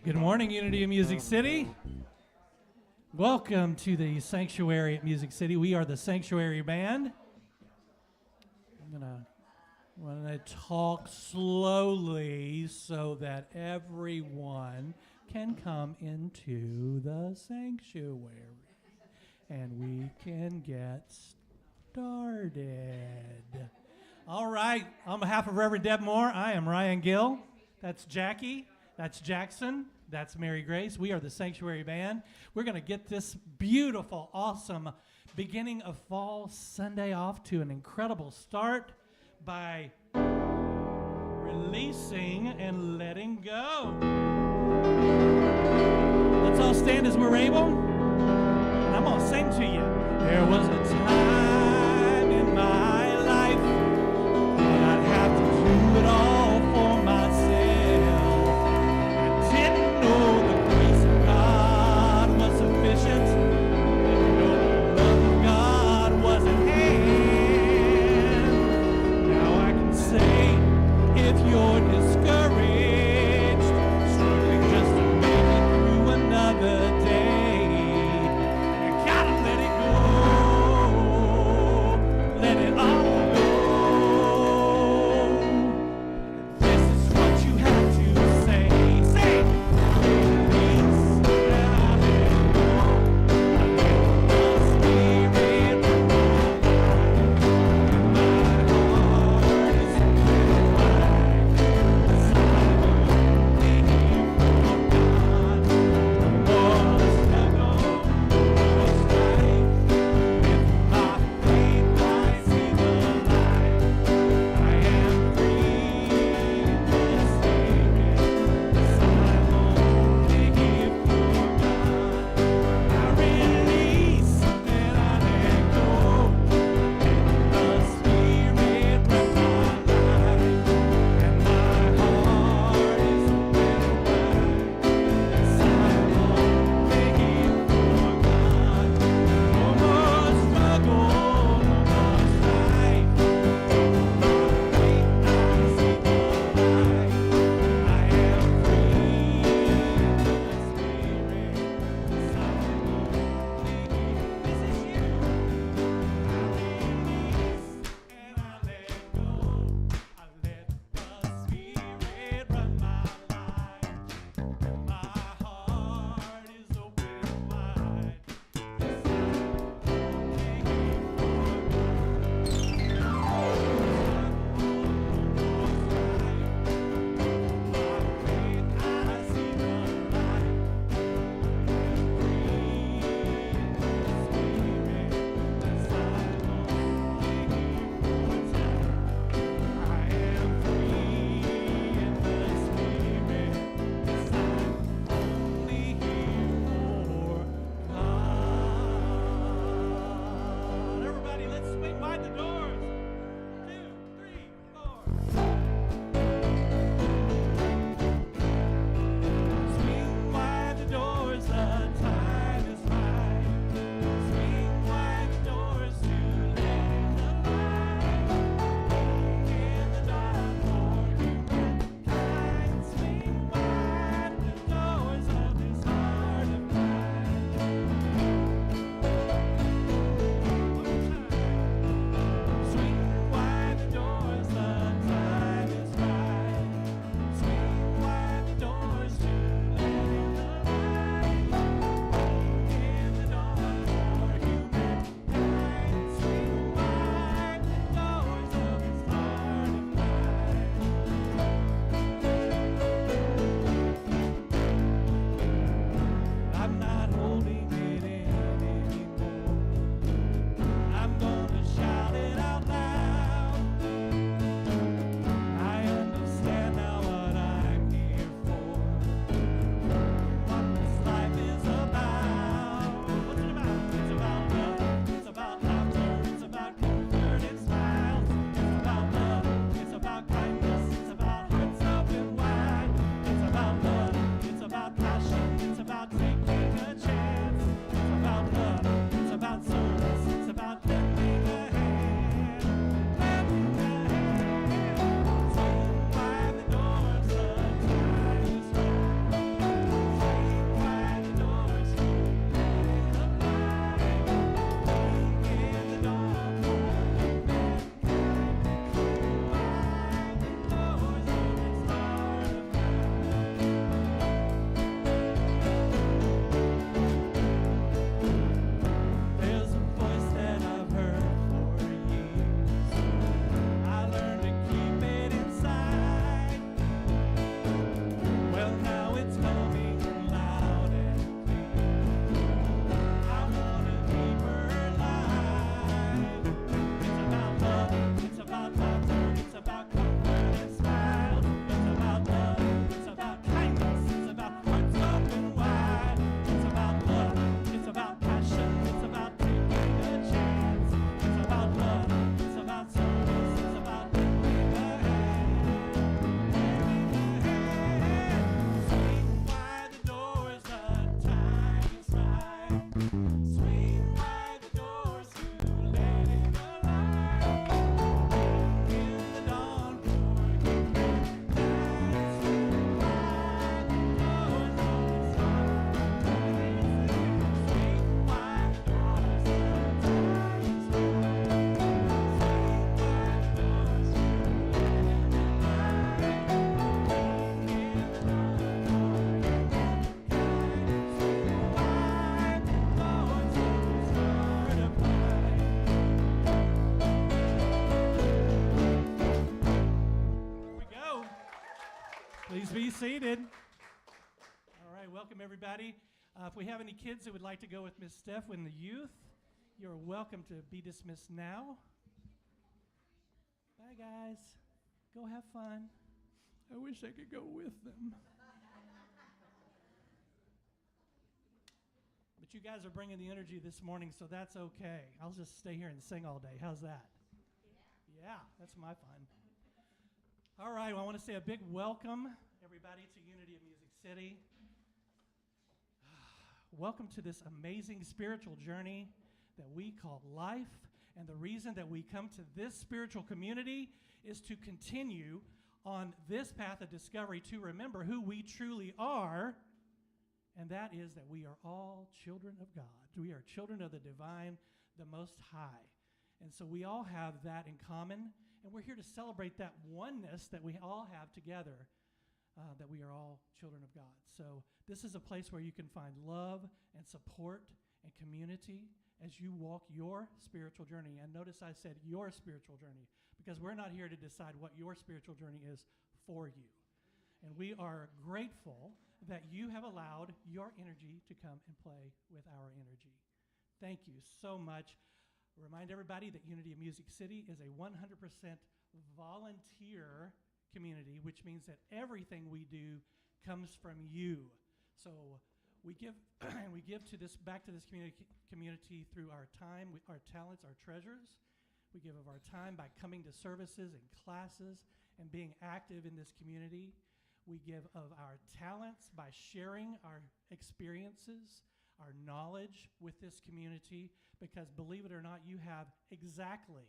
Good morning, Unity of Music City. Welcome to the Sanctuary at Music City. We are the Sanctuary Band. I'm gonna talk slowly so that everyone can come into the sanctuary and we can get started. All right, on behalf of Reverend Deb Moore, I am Ryan Gill. That's Jackie. That's Jackson. That's Mary Grace. We are the Sanctuary Band. We're going to get this beautiful, awesome beginning of fall Sunday off to an incredible start by releasing and letting go. Let's all stand as we're able. And I'm going to sing to you. There was a time in my life when I'd have to do it all for myself. Another day, you gotta let it go. Please be seated. All right, welcome everybody. If we have any kids that would like to go with Miss Steph in the youth, you're welcome to be dismissed now. Bye, guys. Go have fun. I wish I could go with them. But you guys are bringing the energy this morning, so that's okay. I'll just stay here and sing all day. How's that? Yeah, that's my fun. All right, well, I want to say a big welcome, everybody, to Unity of Music City. Welcome to this amazing spiritual journey that we call life. And the reason that we come to this spiritual community is to continue on this path of discovery, to remember who we truly are. And that is that we are all children of God. We are children of the divine, the Most High. And so we all have that in common. And we're here to celebrate that oneness that we all have together, that we are all children of God. So this is a place where you can find love and support and community as you walk your spiritual journey. And notice I said your spiritual journey, because we're not here to decide what your spiritual journey is for you. And we are grateful that you have allowed your energy to come and play with our energy. Thank you so much. Remind everybody that Unity of Music City is a 100% volunteer community, which means that everything we do comes from you. So we give we give to this back to this community through our time, our talents, our treasures. We give of our time by coming to services and classes and being active in this community. We give of our talents by sharing our experiences, our knowledge with this community, because believe it or not, you have exactly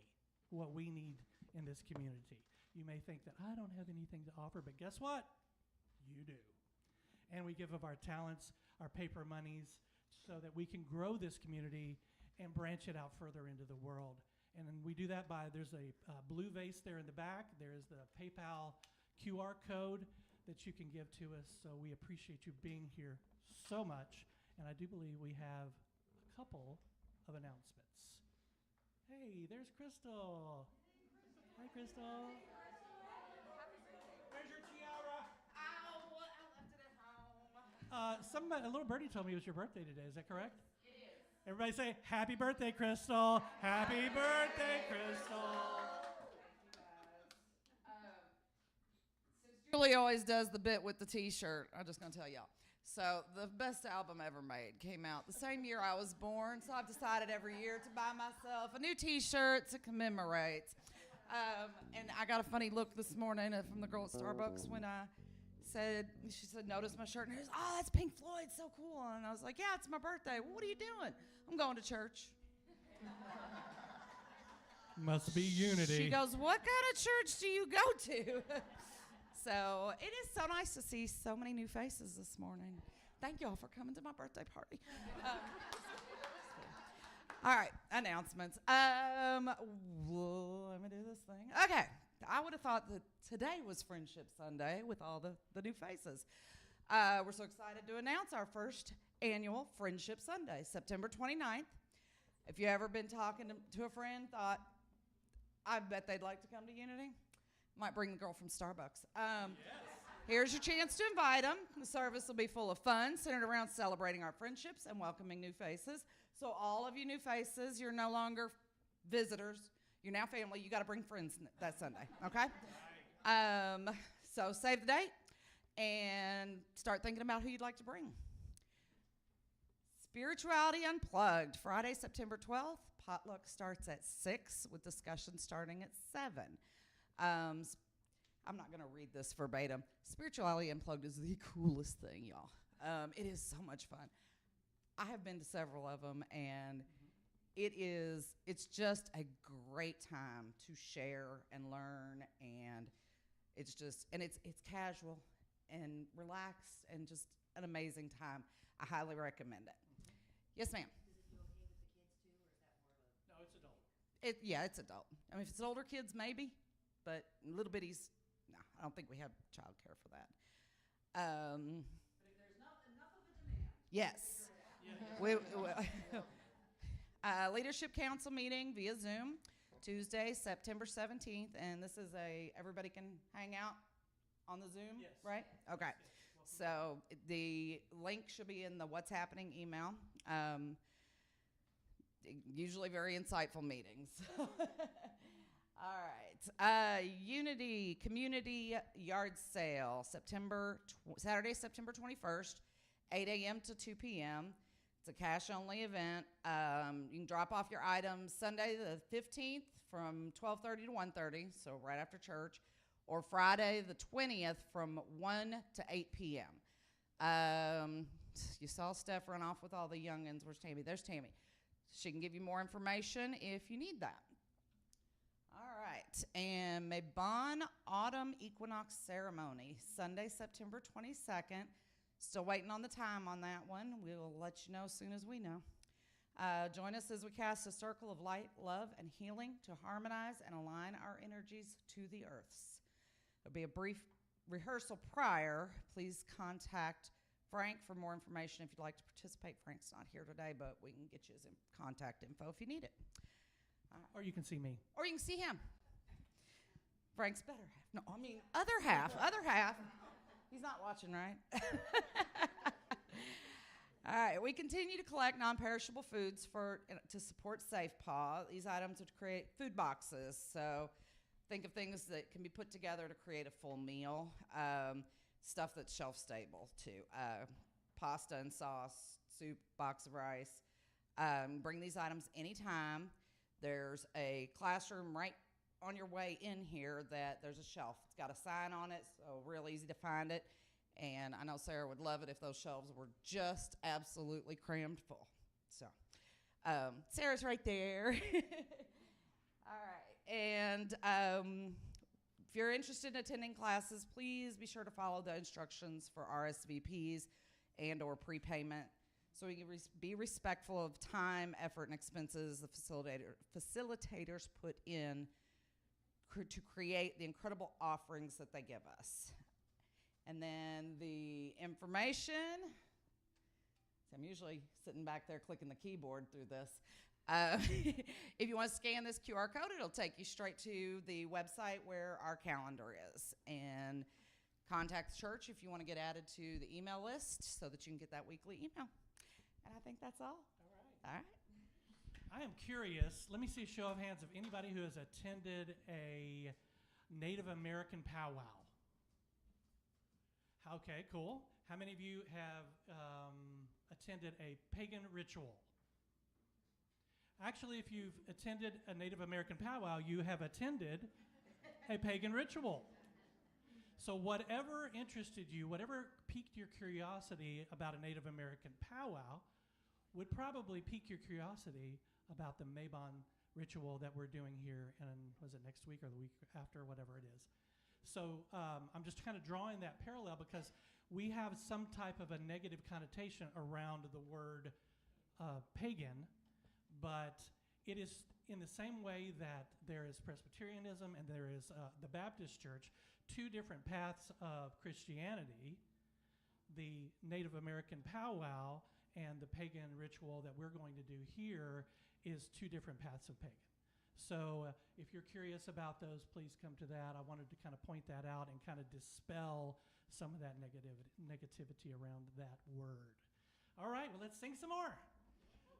what we need in this community. You may think that I don't have anything to offer, but guess what? You do. And we give of our talents, our paper monies, so that we can grow this community and branch it out further into the world. And then we do that by, there's a blue vase there in the back. There's the PayPal QR code that you can give to us. So we appreciate you being here so much. And I do believe we have a couple of announcements. Hey, there's Crystal. Hi, Crystal. Where's your tiara? Oh, I left it at home. A little birdie told me it was your birthday today. Is that correct? It is. Everybody say, happy birthday, Crystal. Happy birthday, Crystal. Julie always does the bit with the T-shirt. I'm just going to tell y'all. So the best album ever made came out the same year I was born. So I've decided every year to buy myself a new T-shirt to commemorate. And I got a funny look this morning from the girl at Starbucks when she said, notice my shirt. And she goes, oh, that's Pink Floyd, so cool. And I was like, yeah, it's my birthday. Well, what are you doing? I'm going to church. Must be Unity. She goes, what kind of church do you go to? So it is so nice to see so many new faces this morning. Thank y'all for coming to my birthday party. All right, announcements. Let me do this thing. Okay, I would have thought that today was Friendship Sunday with all the new faces. We're so excited to announce our first annual Friendship Sunday, September 29th. If you've ever been talking to a friend, thought, I bet they'd like to come to Unity, might bring the girl from Starbucks. Yes. Here's your chance to invite them. The service will be full of fun, centered around celebrating our friendships and welcoming new faces. So all of you new faces, you're no longer visitors. You're now family. You got to bring friends that Sunday, okay? So save the date and start thinking about who you'd like to bring. Spirituality Unplugged, Friday, September 12th. Potluck starts at 6 with discussion starting at 7. I'm not going to read this verbatim. Spirituality Unplugged is the coolest thing, y'all. It is so much fun. I have been to several of them, and it's just a great time to share and learn, and it's casual and relaxed and just an amazing time. I highly recommend it. Yes, ma'am. Is it okay with the kids too, or is that more of a... No, it's adult. It's adult. I mean, if it's older kids, maybe, but little bitties, no, I don't think we have childcare for that. But if there's not enough of a demand... Yes. Leadership Council meeting via Zoom, Tuesday, September 17th, and this is everybody can hang out on the Zoom, Yes. right? Okay. So the link should be in the What's Happening email. Usually very insightful meetings. All right. Unity Community Yard Sale, Saturday, September 21st, 8 a.m. to 2 p.m. It's a cash-only event. You can drop off your items Sunday the 15th from 12:30 to 1:30, so right after church, or Friday the 20th from 1 to 8 p.m. You saw Steph run off with all the youngins. Where's Tammy? There's Tammy. She can give you more information if you need that. All right. And Mabon Autumn Equinox Ceremony, Sunday, September 22nd. Still waiting on the time on that one. We'll let you know as soon as we know. Join us as we cast a circle of light, love, and healing to harmonize and align our energies to the earth's. There'll be a brief rehearsal prior. Please contact Frank for more information if you'd like to participate. Frank's not here today, but we can get you his contact info if you need it. Or you can see me. Or you can see him. Frank's better half. No, I mean other half. Other half. He's not watching, right? All right. We continue to collect non-perishable foods to support Safe Paw. These items are to create food boxes. So think of things that can be put together to create a full meal. Stuff that's shelf stable too. Pasta and sauce, soup, box of rice. Bring these items anytime. There's a classroom right on your way in here that there's a shelf. It's got a sign on it, so real easy to find it. And I know Sarah would love it if those shelves were just absolutely crammed full. So Sarah's right there. All right. And if you're interested in attending classes, please be sure to follow the instructions for RSVPs and or prepayment, so we can be respectful of time, effort, and expenses the facilitators put in to create the incredible offerings that they give us. And then the information, I'm usually sitting back there clicking the keyboard through this. If you want to scan this QR code, it'll take you straight to the website where our calendar is. And contact the church if you want to get added to the email list so that you can get that weekly email. And I think that's all. All right. I am curious. Let me see a show of hands of anybody who has attended a Native American powwow. Okay, cool. How many of you have attended a pagan ritual? Actually, if you've attended a Native American powwow, you have attended a pagan ritual. So whatever interested you, whatever piqued your curiosity about a Native American powwow would probably pique your curiosity about the Mabon ritual that we're doing here, and was it next week or the week after, whatever it is. So I'm just kind of drawing that parallel because we have some type of a negative connotation around the word pagan, but it is in the same way that there is Presbyterianism and there is the Baptist Church, two different paths of Christianity. The Native American powwow and the pagan ritual that we're going to do here is two different paths of pagan. So if you're curious about those, please come to that. I wanted to kind of point that out and kind of dispel some of that negativity around that word. All right, well, let's sing some more.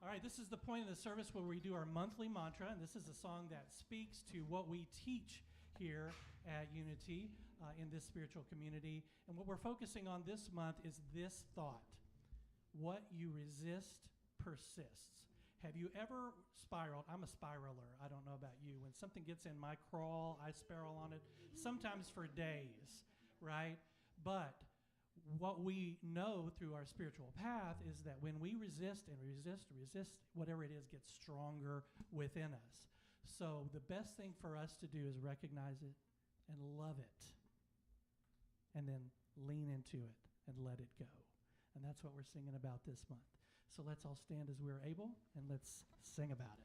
All right, this is the point of the service where we do our monthly mantra, and this is a song that speaks to what we teach here at Unity in this spiritual community. And what we're focusing on this month is this thought: what you resist persists. Have you ever spiraled? I'm a spiraler. I don't know about you. When something gets in my crawl, I spiral on it, sometimes for days, right? But what we know through our spiritual path is that when we resist and resist, whatever it is gets stronger within us. So the best thing for us to do is recognize it and love it, and then lean into it and let it go. And that's what we're singing about this month. So let's all stand as we're able, and let's sing about it.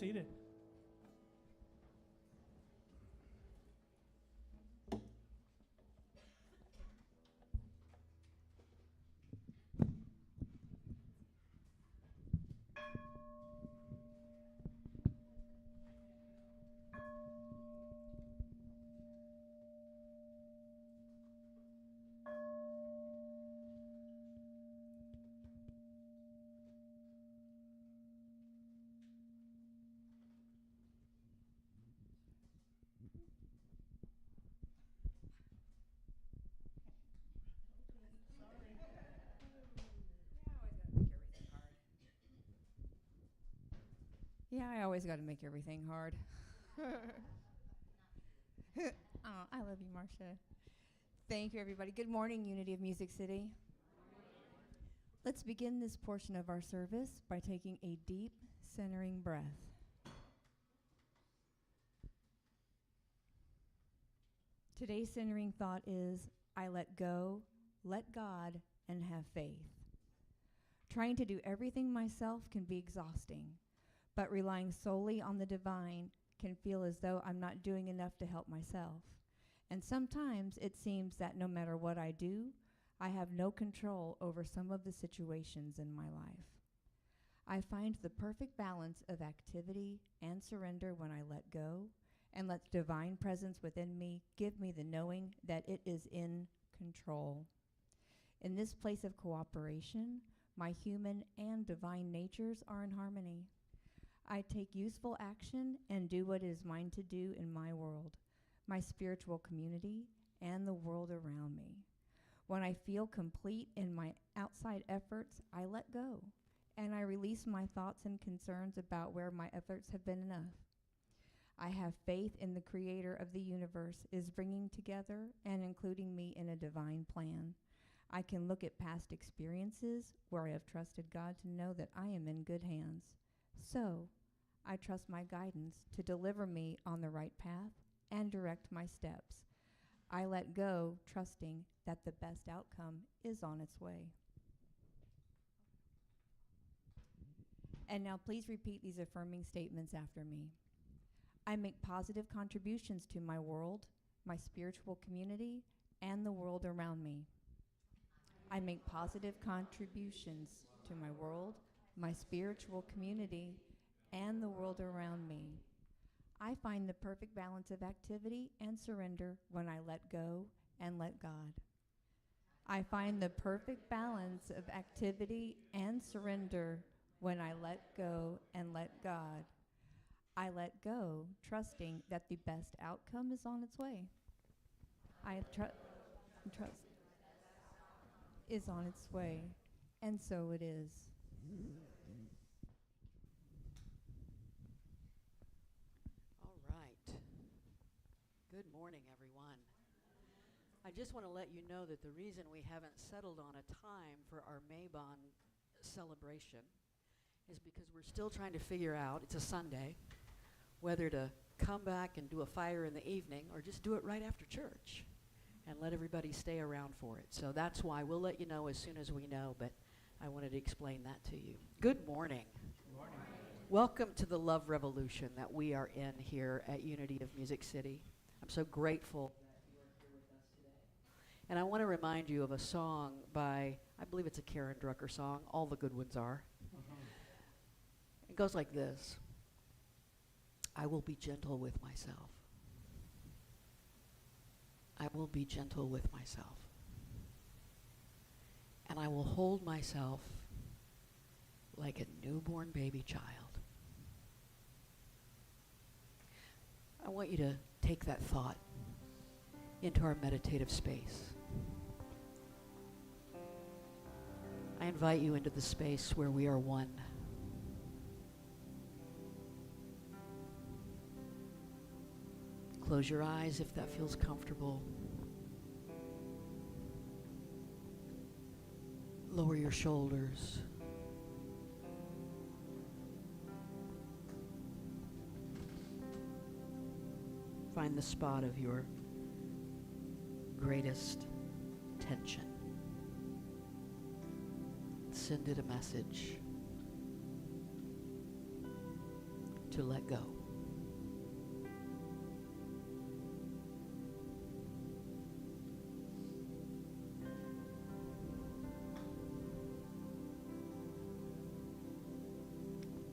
seated. Yeah, I always got to make everything hard. Oh, I love you, Marcia. Thank you, everybody. Good morning, Unity of Music City. Let's begin this portion of our service by taking a deep, centering breath. Today's centering thought is, I let go, let God, and have faith. Trying to do everything myself can be exhausting, but relying solely on the divine can feel as though I'm not doing enough to help myself. And sometimes it seems that no matter what I do, I have no control over some of the situations in my life. I find the perfect balance of activity and surrender when I let go and let the divine presence within me give me the knowing that it is in control. In this place of cooperation, my human and divine natures are in harmony. I take useful action and do what is mine to do in my world, my spiritual community, and the world around me. When I feel complete in my outside efforts, I let go, and I release my thoughts and concerns about where my efforts have been enough. I have faith in the creator of the universe is bringing together and including me in a divine plan. I can look at past experiences where I have trusted God to know that I am in good hands. So, I trust my guidance to deliver me on the right path and direct my steps. I let go, trusting that the best outcome is on its way. And now please repeat these affirming statements after me. I make positive contributions to my world, my spiritual community, and the world around me. I make positive contributions to my world, my spiritual community, and the world around me. I find the perfect balance of activity and surrender when I let go and let God. I find the perfect balance of activity and surrender when I let go and let God. I let go, trusting that the best outcome is on its way. I trust is on its way, and so it is. All right. Good morning, everyone. I just want to let you know that the reason we haven't settled on a time for our Maybon celebration is because we're still trying to figure out, it's a Sunday, whether to come back and do a fire in the evening or just do it right after church and let everybody stay around for it. So that's why we'll let you know as soon as we know, but I wanted to explain that to you. Good morning. Good morning. Welcome to the love revolution that we are in here at Unity of Music City. I'm so grateful that you are here with us today. And I want to remind you of a song by, I believe it's a Karen Drucker song. All the good ones are. It goes like this. I will be gentle with myself. I will be gentle with myself. And I will hold myself like a newborn baby child. I want you to take that thought into our meditative space. I invite you into the space where we are one. Close your eyes if that feels comfortable. Lower your shoulders. Find the spot of your greatest tension. Send it a message. to let go.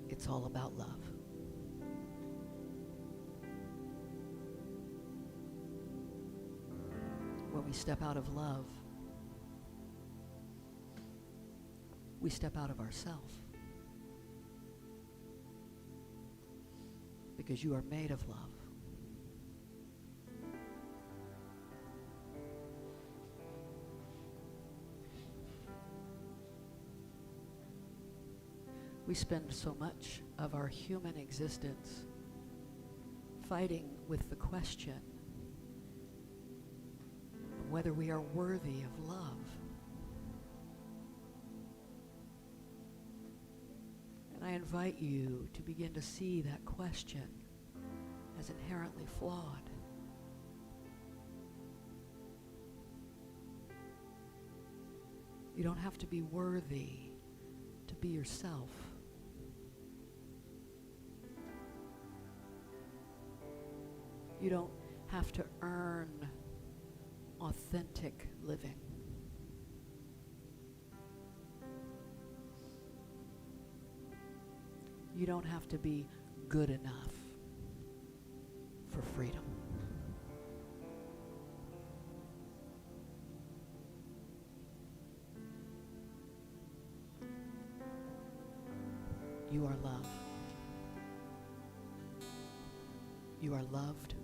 It's all about love. When we step out of love, we step out of ourselves. Because you are made of love. We spend so much of our human existence fighting with the question of whether we are worthy of love. And I invite you to begin to see that question as inherently flawed. You don't have to be worthy to be yourself. You don't have to earn authentic living. You don't have to be good enough for freedom. You are love. You are loved.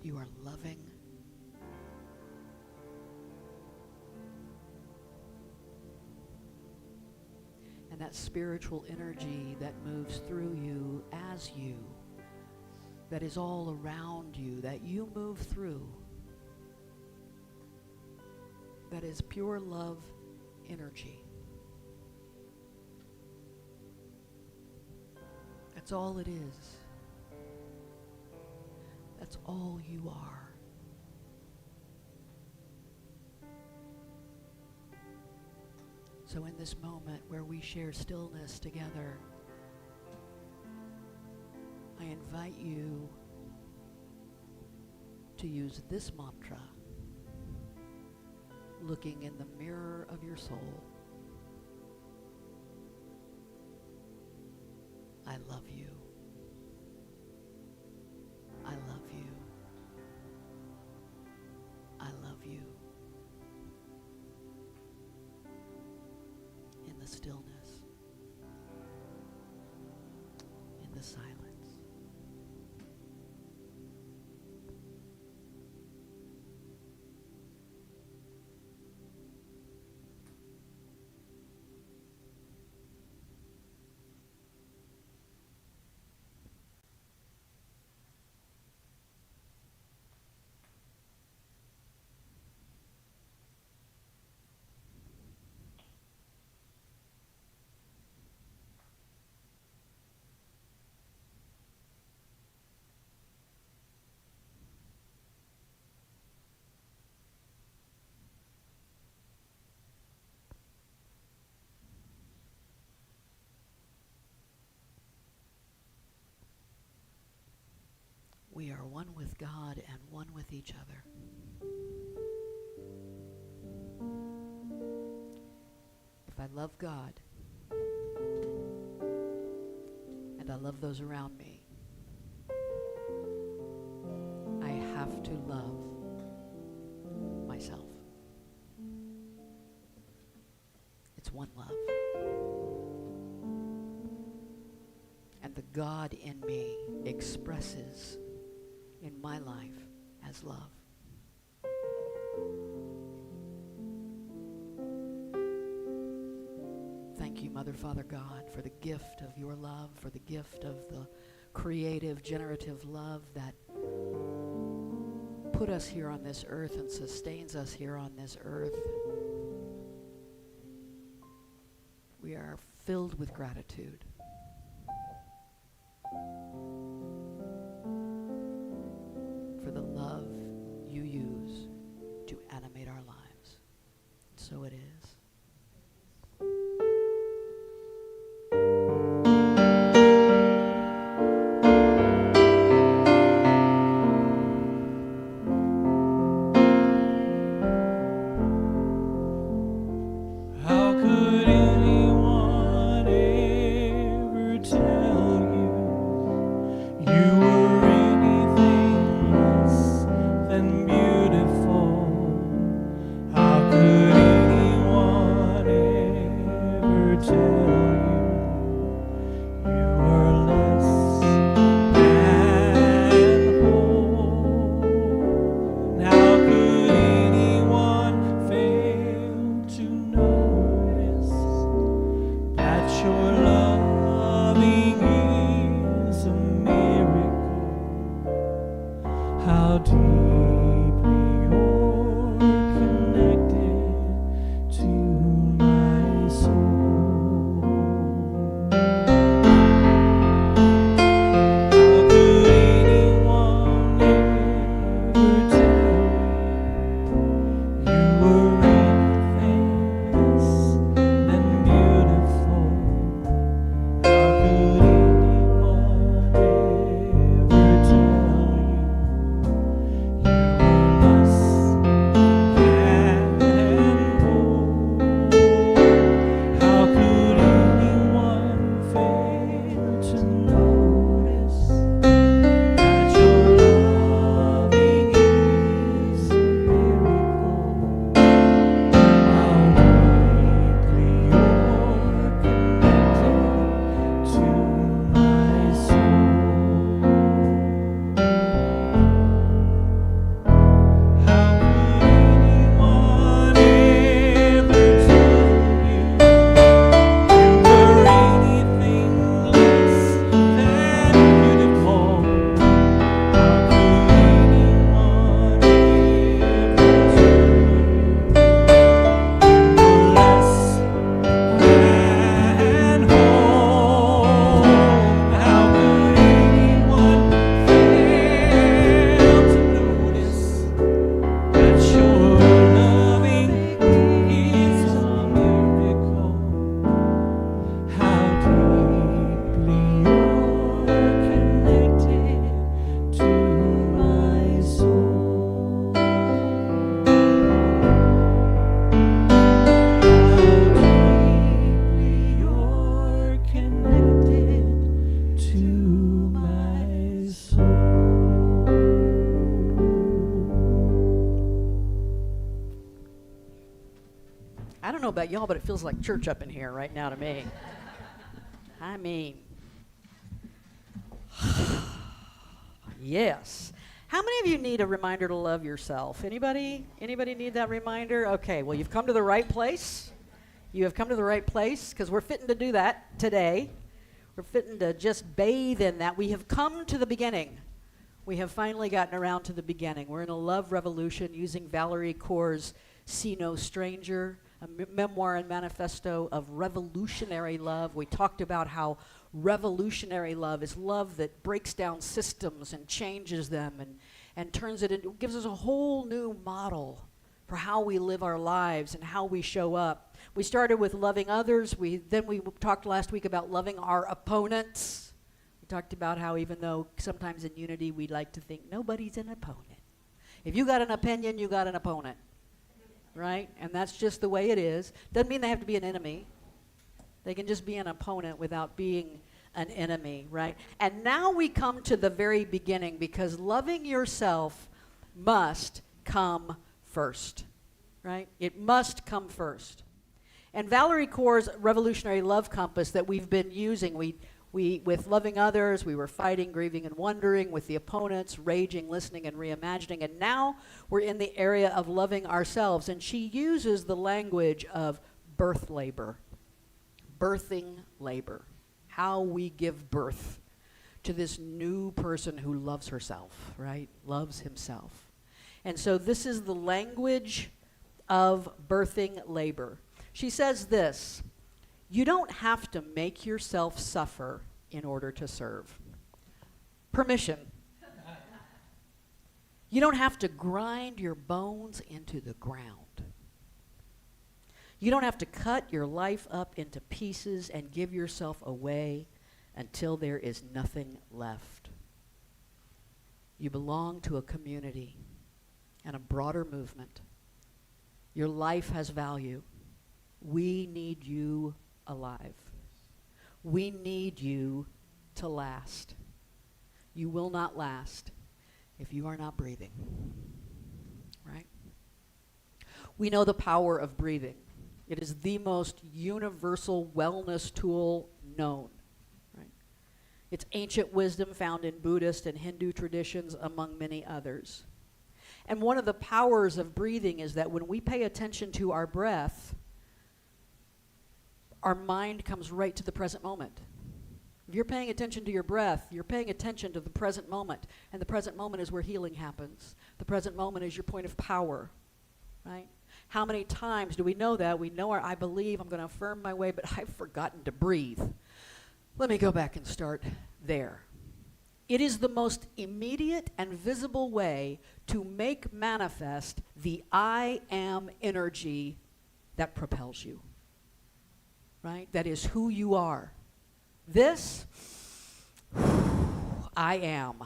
You are loving. And that spiritual energy that moves through you as you, that is all around you, that you move through, that is pure love energy. That's all it is. That's all you are. So in this moment where we share stillness together, I invite you to use this mantra, looking in the mirror of your soul. I love you. I love you. I love you. In the stillness, in the silence. We are one with God and one with each other. If I love God and I love those around me, I have to love myself. It's one love. And the God in me expresses in my life as love. Thank you, Mother, Father, God, for the gift of your love, for the gift of the creative, generative love that put us here on this earth and sustains us here on this earth. We are filled with gratitude. For the love you use to animate our lives. So it is. could anyone ever tell you you were anything less than beautiful? How could anyone ever tell you you were less than whole? And how could anyone fail to notice that your loving is a miracle? How deeply you're connected to my soul. How could anyone ever tell you were anything less than beautiful? How could anyone ever tell you you were less than whole? How could anyone fail to notice that your loving is a miracle? How deeply you're connected to my soul. How could anyone ever tell you were anything less than beautiful? How could anyone ever tell you were less than whole? How could anyone fail to notice that your loving is a miracle? How deeply you're connected to my soul. How deeply you're connected to my soul. I don't know about y'all, but it feels like church up in here right now to me. I mean, yes. How many of you need a reminder to love yourself? Anybody? Anybody need that reminder? Okay, well, you've come to the right place. You have come to the right place because we're fitting to do that today. We're fitting to just bathe in that. We have come to the beginning. We have finally gotten around to the beginning. We're in a love revolution using Valerie Kaur's See No Stranger, a memoir and manifesto of revolutionary love. We talked about how revolutionary love is love that breaks down systems and changes them and turns it into, gives us a whole new model for how we live our lives and how we show up. We started with loving others. Then we talked last week about loving our opponents. We talked about how even though sometimes in unity we like to think nobody's an opponent. If you got an opinion, you got an opponent. Right? And that's just the way it is. Doesn't mean they have to be an enemy. They can just be an opponent without being an enemy, right? And now we come to the very beginning because loving yourself must come first, right? It must come first. And Valerie Kaur's revolutionary love compass that we've been using, we with loving others, we were fighting, grieving, and wondering. With the opponents, raging, listening, and reimagining. And now we're in the area of loving ourselves. And she uses the language of birth labor, birthing labor, how we give birth to this new person who loves herself, right? Loves himself. And so this is the language of birthing labor. She says this: you don't have to make yourself suffer in order to serve. Permission. You don't have to grind your bones into the ground. You don't have to cut your life up into pieces and give yourself away until there is nothing left. You belong to a community and a broader movement. Your life has value. We need you alive. We need you to last. You will not last if you are not breathing, right? We know the power of breathing. It is the most universal wellness tool known, right? It's ancient wisdom found in Buddhist and Hindu traditions, among many others. And one of the powers of breathing is that when we pay attention to our breath, our mind comes right to the present moment. If you're paying attention to your breath, you're paying attention to the present moment. And the present moment is where healing happens. The present moment is your point of power, right? How many times do we know that? We know I believe, I'm going to affirm my way, but I've forgotten to breathe. Let me go back and start there. It is the most immediate and visible way to make manifest the I am energy that propels you, right? That is who you are. This, I am,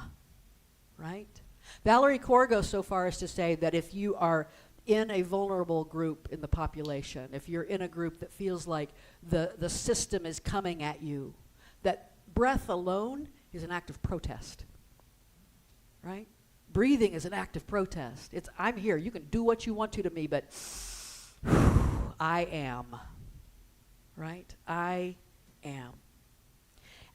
right? Valerie Kaur goes so far as to say that if you are in a vulnerable group in the population, if you're in a group that feels like the system is coming at you, that breath alone is an act of protest, right? Breathing is an act of protest. It's, I'm here. You can do what you want to me, but I am, right? I am.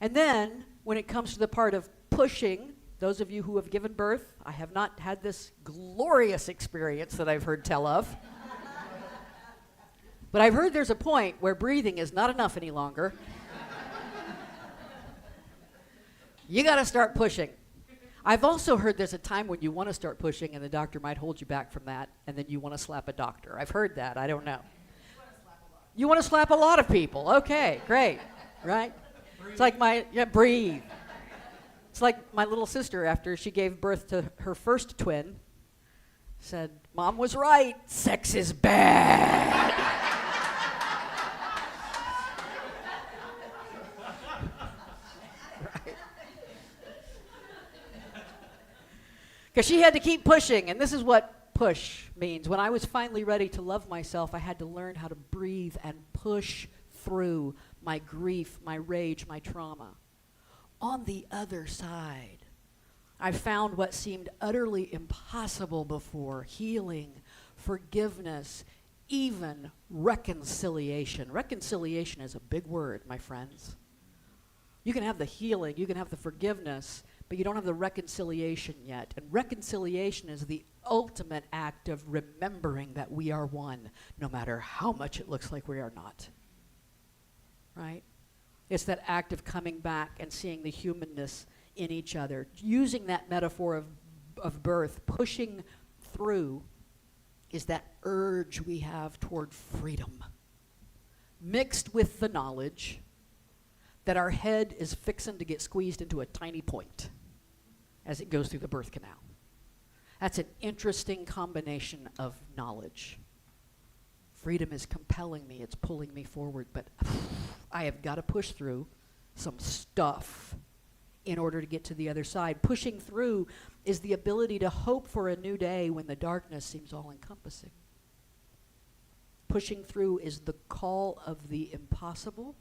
And then, when it comes to the part of pushing, those of you who have given birth, I have not had this glorious experience that I've heard tell of. But I've heard there's a point where breathing is not enough any longer. You got to start pushing. I've also heard there's a time when you want to start pushing and the doctor might hold you back from that, and then you want to slap a doctor. I've heard that. I don't know. You want to slap a lot of people. Okay, great. Right? Breathe. It's like breathe. It's like my little sister, after she gave birth to her first twin, said, Mom was right, sex is bad. Right? Because she had to keep pushing, and this is what push means. When I was finally ready to love myself, I had to learn how to breathe and push through my grief, my rage, my trauma. On the other side, I found what seemed utterly impossible before: healing, forgiveness, even reconciliation. Reconciliation is a big word, my friends. You can have the healing, you can have the forgiveness, but you don't have the reconciliation yet. And reconciliation is the ultimate act of remembering that we are one, no matter how much it looks like we are not. Right? It's that act of coming back and seeing the humanness in each other. Using that metaphor of birth, pushing through is that urge we have toward freedom, mixed with the knowledge that our head is fixing to get squeezed into a tiny point as it goes through the birth canal. That's an interesting combination of knowledge. Freedom is compelling me, it's pulling me forward, but I have got to push through some stuff in order to get to the other side. Pushing through is the ability to hope for a new day when the darkness seems all-encompassing. Pushing through is the call of the impossible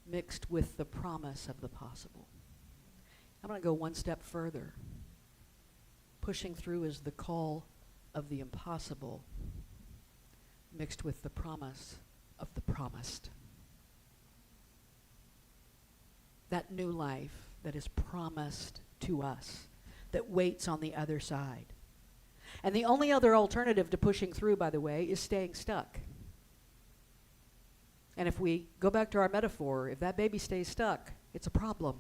mixed with the promise of the possible. I'm going to go one step further. Pushing through is the call of the impossible mixed with the promise of the promised. That new life that is promised to us, that waits on the other side. And the only other alternative to pushing through, by the way, is staying stuck. And if we go back to our metaphor, if that baby stays stuck, it's a problem.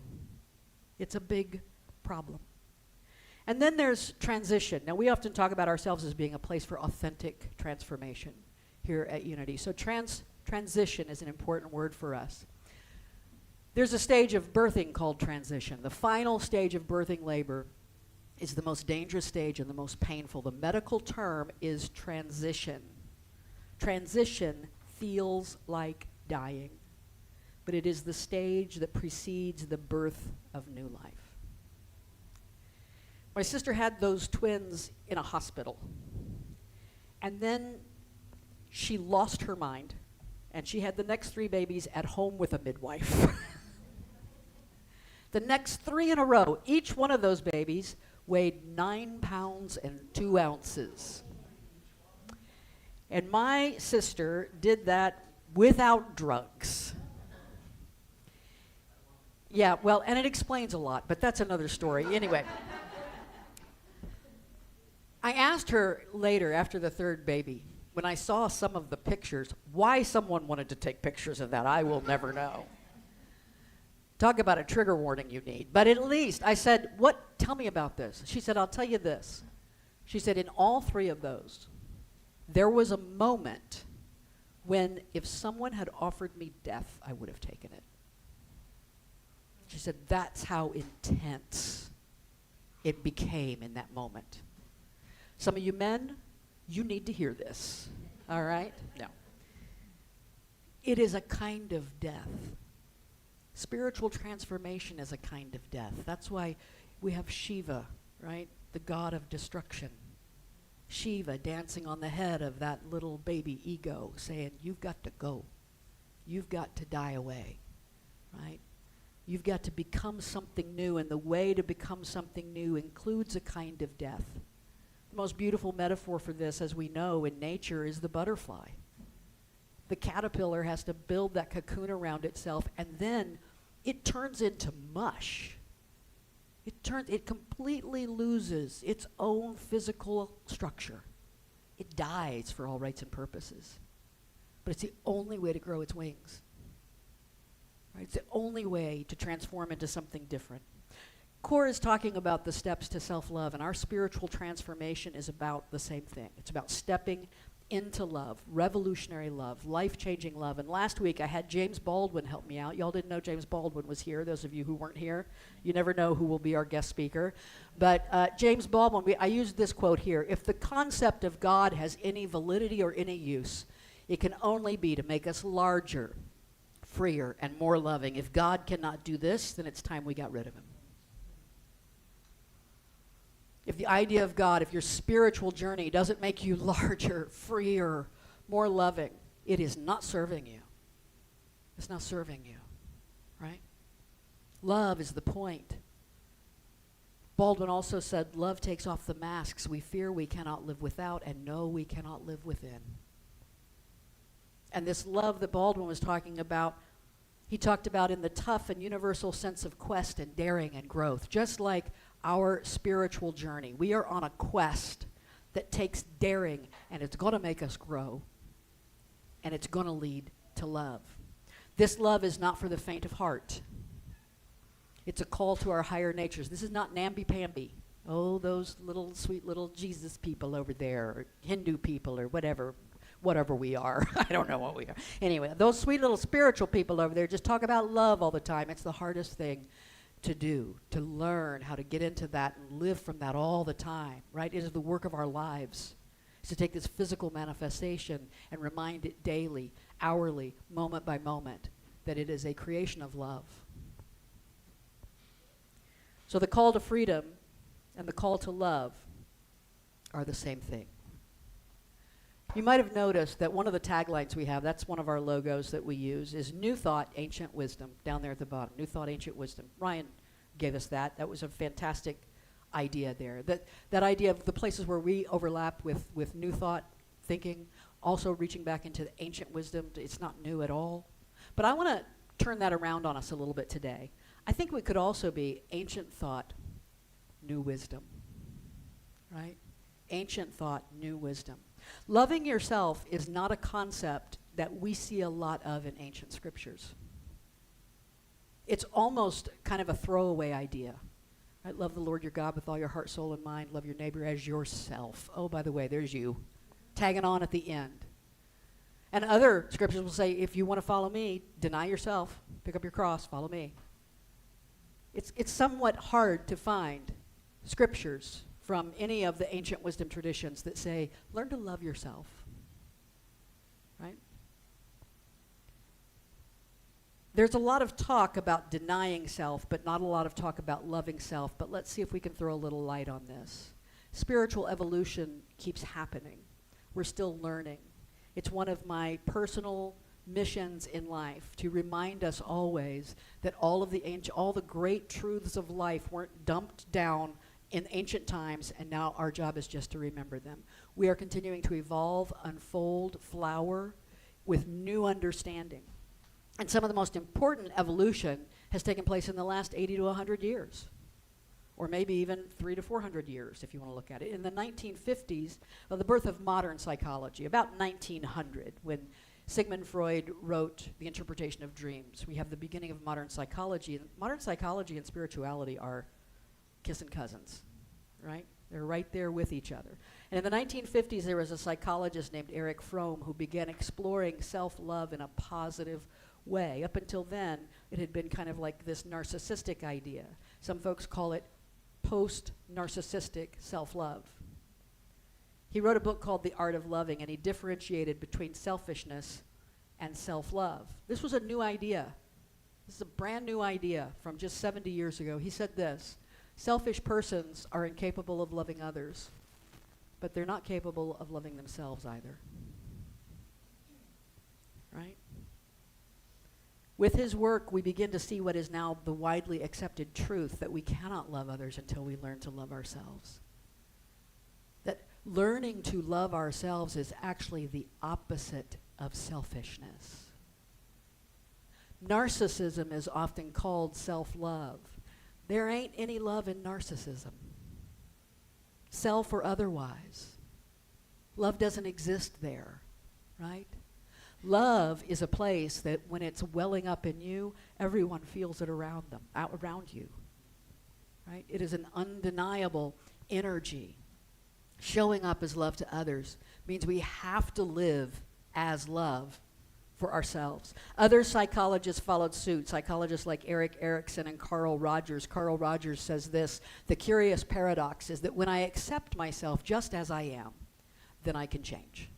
It's a big problem. And then there's transition. Now, we often talk about ourselves as being a place for authentic transformation here at Unity. So transition is an important word for us. There's a stage of birthing called transition. The final stage of birthing labor is the most dangerous stage and the most painful. The medical term is transition. Transition feels like dying, but it is the stage that precedes the birth of new life. My sister had those twins in a hospital, and then she lost her mind. And she had the next 3 babies at home with a midwife. The next 3 in a row, each one of those babies weighed 9 pounds and 2 ounces. And my sister did that without drugs. Yeah, well, and it explains a lot, but that's another story. Anyway, I asked her later, after the 3rd baby, when I saw some of the pictures, why someone wanted to take pictures of that, I will never know. Talk about a trigger warning you need. But at least I said, tell me about this. She said, I'll tell you this. She said, in all 3 of those, there was a moment when if someone had offered me death, I would have taken it. She said, that's how intense it became in that moment. Some of you men, you need to hear this, all right? No. It is a kind of death. Spiritual transformation is a kind of death. That's why we have Shiva, right? The god of destruction. Shiva dancing on the head of that little baby ego, saying, you've got to go. You've got to die away, right? You've got to become something new, and the way to become something new includes a kind of death. The most beautiful metaphor for this, as we know in nature, is the butterfly. The caterpillar has to build that cocoon around itself, and then it turns into mush. It completely loses its own physical structure. It dies for all rights and purposes. But it's the only way to grow its wings. Right? It's the only way to transform into something different. Core is talking about the steps to self-love, and our spiritual transformation is about the same thing. It's about stepping into love, revolutionary love, life-changing love. And last week I had James Baldwin help me out. Y'all didn't know James Baldwin was here, those of you who weren't here. You never know who will be our guest speaker. But James Baldwin, I used this quote here: if the concept of God has any validity or any use, it can only be to make us larger, freer, and more loving. If God cannot do this, then it's time we got rid of him. If the idea of God, if your spiritual journey doesn't make you larger, freer, more loving, it is not serving you. It's not serving you, right? Love is the point. Baldwin also said, love takes off the masks we fear we cannot live without and know we cannot live within. And this love that Baldwin was talking about, he talked about in the tough and universal sense of quest and daring and growth, just like our spiritual journey. We are on a quest that takes daring, and it's going to make us grow, and it's going to lead to love. This love is not for the faint of heart. It's a call to our higher natures. This is not namby-pamby. Oh, those little sweet little Jesus people over there, or Hindu people, or whatever we are. I don't know what we are. Anyway, those sweet little spiritual people over there just talk about love all the time. It's the hardest thing to do, to learn how to get into that and live from that all the time, right? It is the work of our lives. It's to take this physical manifestation and remind it daily, hourly, moment by moment, that it is a creation of love. So the call to freedom and the call to love are the same thing. You might have noticed that one of the taglines we have, that's one of our logos that we use, is New Thought, Ancient Wisdom, down there at the bottom. New Thought, Ancient Wisdom. Ryan gave us that. That was a fantastic idea there. That idea of the places where we overlap with New Thought thinking, also reaching back into the ancient wisdom. It's not new at all. But I want to turn that around on us a little bit today. I think we could also be ancient thought, new wisdom, right? Ancient thought, new wisdom. Loving yourself is not a concept that we see a lot of in ancient scriptures. It's almost kind of a throwaway idea. Right? Love the Lord your God with all your heart, soul, and mind. Love your neighbor as yourself. Oh, by the way, there's you. Tagging on at the end. And other scriptures will say, if you want to follow me, deny yourself, pick up your cross, follow me. It's somewhat hard to find scriptures from any of the ancient wisdom traditions that say, learn to love yourself, right? There's a lot of talk about denying self, but not a lot of talk about loving self. But let's see if we can throw a little light on this. Spiritual evolution keeps happening. We're still learning. It's one of my personal missions in life to remind us always that all the great truths of life weren't dumped down in ancient times, and now our job is just to remember them. We are continuing to evolve, unfold, flower with new understanding. And some of the most important evolution has taken place in the last 80 to 100 years, or maybe even 300 to 400 years, if you want to look at it. In the 1950s, the birth of modern psychology, about 1900, when Sigmund Freud wrote The Interpretation of Dreams. We have the beginning of modern psychology. And modern psychology and spirituality are kissing cousins, right? They're right there with each other. And in the 1950s, there was a psychologist named Erich Fromm who began exploring self-love in a positive way. Up until then, it had been kind of like this narcissistic idea. Some folks call it post-narcissistic self-love. He wrote a book called The Art of Loving, and he differentiated between selfishness and self-love. This was a new idea. This is a brand new idea from just 70 years ago. He said this: selfish persons are incapable of loving others, but they're not capable of loving themselves either. Right? With his work, we begin to see what is now the widely accepted truth, that we cannot love others until we learn to love ourselves. That learning to love ourselves is actually the opposite of selfishness. Narcissism is often called self-love. There ain't any love in narcissism, self or otherwise. Love doesn't exist there, right? Love is a place that when it's welling up in you, everyone feels it around them, out around you, right? It is an undeniable energy. Showing up as love to others means we have to live as love for ourselves. Other psychologists followed suit, psychologists like Erik Erikson and Carl Rogers. Carl Rogers says this: the curious paradox is that when I accept myself just as I am, then I can change.